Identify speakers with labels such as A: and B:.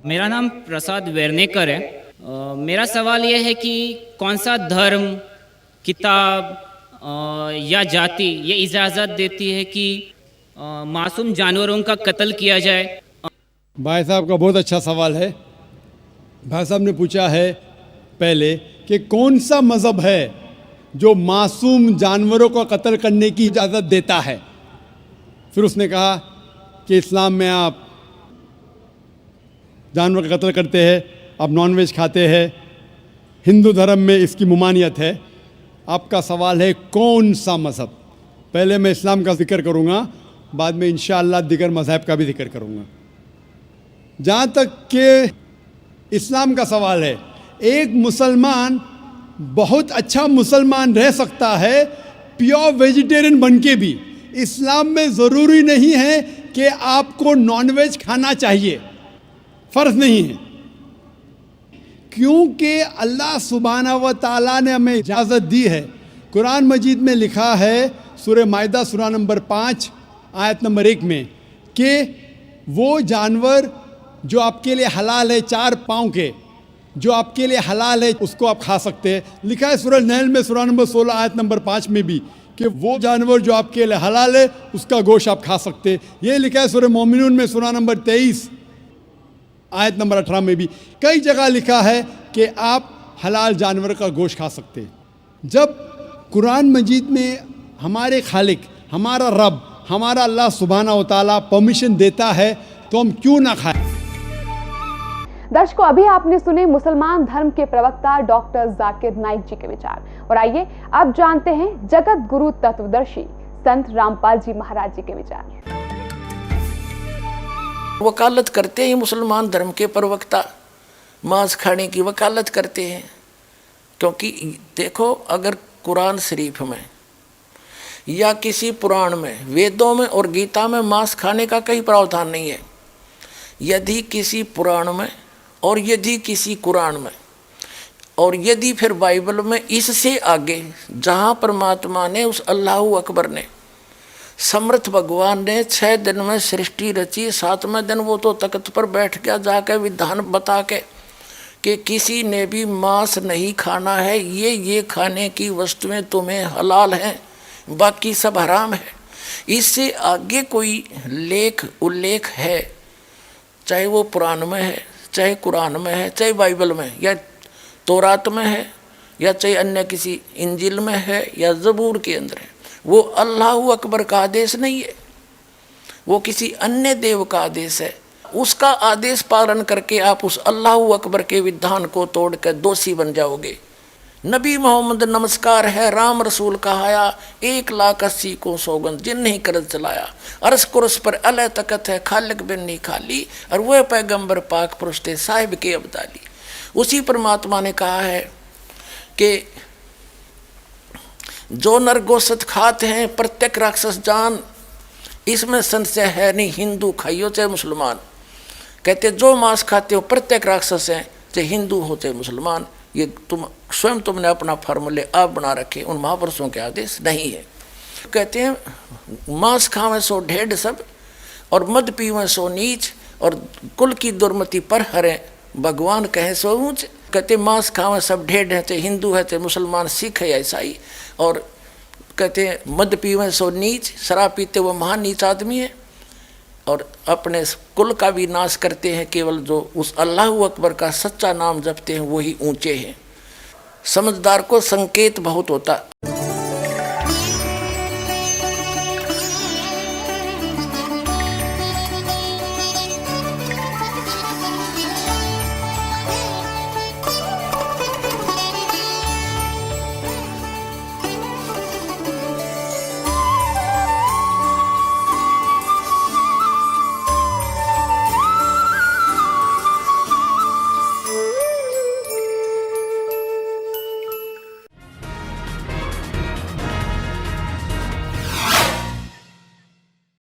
A: मेरा नाम प्रसाद वेर्नेकर है। मेरा सवाल यह है कि कौन सा धर्म, किताब या जाति ये इजाज़त देती है कि मासूम जानवरों का कत्ल किया जाए।
B: भाई साहब का बहुत अच्छा सवाल है। भाई साहब ने पूछा है पहले कि कौन सा मज़हब है जो मासूम जानवरों को कत्ल करने की इजाज़त देता है। फिर उसने कहा कि इस्लाम में आप जानवर का कत्ल करते हैं, आप नॉनवेज खाते हैं, हिंदू धर्म में इसकी ममानियत है। आपका सवाल है कौन सा मज़हब। पहले मैं इस्लाम का जिक्र करूँगा, बाद में इंशाअल्लाह दिगर मज़हब का भी जिक्र करूँगा। जहाँ तक कि इस्लाम का सवाल है, एक मुसलमान बहुत अच्छा मुसलमान रह सकता है प्योर वेजिटेरियन बन के भी। इस्लाम में ज़रूरी नहीं है कि आपको नॉनवेज खाना चाहिए, फ़र्ज़ नहीं है, क्योंकि अल्लाह सुब्हानहू व तआला ने हमें इजाज़त दी है। कुरान मजीद में लिखा है सूरह माइदा सूरा नंबर 5 आयत नंबर 1 में कि वो जानवर जो आपके लिए हलाल है, 4 पाँव के, जो आपके लिए हलाल है उसको आप खा सकते हैं। लिखा है सूरह नहल में सूरा नंबर 16 आयत नंबर 5 में भी कि वो जानवर जो आपके लिए हलाल है उसका गोश्त आप खा सकते हैं। ये लिखा है सूरह मोमिनून में सूरा नंबर 23 आयत नंबर 18 में भी। कई जगह लिखा है कि आप हलाल जानवर का गोश्त खा सकते हैं। जब कुरान मजीद में हमारे खालिक, हमारा रब, हमारा अल्लाह सुब्हानहू व तआला परमिशन देता है तो हम क्यों ना खाएं।
C: दर्शकों, अभी आपने सुने मुसलमान धर्म के प्रवक्ता डॉक्टर जाकिर नाइक जी के विचार, और आइए अब जानते हैं जगत गुरु तत्वदर्शी संत रामपाल जी महाराज जी के विचार।
D: वकालत करते हैं मुसलमान धर्म के प्रवक्ता, मांस खाने की वकालत करते हैं। क्योंकि देखो, अगर कुरान शरीफ में या किसी पुराण में, वेदों में और गीता में मांस खाने का कहीं प्रावधान नहीं है। यदि किसी पुराण में और यदि किसी कुरान में और यदि फिर बाइबल में, इससे आगे जहाँ परमात्मा ने, उस अल्लाहु अकबर ने, समर्थ भगवान ने 6 दिन में सृष्टि रची, 7वें दिन वो तो तख्त पर बैठ गया जाकर विधान बता के कि किसी ने भी मांस नहीं खाना है, ये खाने की वस्तुएं तुम्हें हलाल हैं, बाकी सब हराम है। इससे आगे कोई लेख उल्लेख है, चाहे वो पुराण में है, चाहे कुरान में है, चाहे बाइबल में या तौरात में है, या चाहे अन्य किसी इंजिल में है या ज़बूर के अंदर है, वो अल्लाहु अकबर का आदेश नहीं है, वो किसी अन्य देव का आदेश है। उसका आदेश पालन करके आप उस अल्लाहु अकबर के विधान को तोड़कर दोषी बन जाओगे। नबी मोहम्मद नमस्कार है, राम रसूल कहाया, 1,80,000 को सौगंध जिन नहीं करत चलाया, अरस कुरस पर अल तकत है, खालिक बिन नहीं खाली, और वह पैगंबर पाक पुरुष थे साहिब के अब्दाली। उसी परमात्मा ने कहा है कि जो नर गोश्त खाते हैं प्रत्येक राक्षस जान, इसमें संशय है नहीं, हिंदू खाइयो चाहे मुसलमान। कहते जो मांस खाते हो प्रत्येक राक्षस हैं, चाहे हिंदू हो चाहे मुसलमान। ये तुमने अपना फार्मूले आप बना रखे, उन महापुरुषों के आदेश नहीं है। कहते हैं मांस खावें सो ढेढ़ सब, और मद पीवें सो नीच, और कुल की दुर्मति पर हरें, भगवान कहें सो ऊंच। कहते मांस खावें सब ढेढ़ है, चाहे हिंदू है चाहे मुसलमान, सिख है या ईसाई। और कहते हैं मद पीवें सो नीच, शराब पीते वो महान नीच आदमी है, और अपने कुल का भी नाश करते हैं। केवल जो उस अल्लाहु अकबर का सच्चा नाम जपते हैं वही ऊंचे हैं। समझदार को संकेत बहुत होता,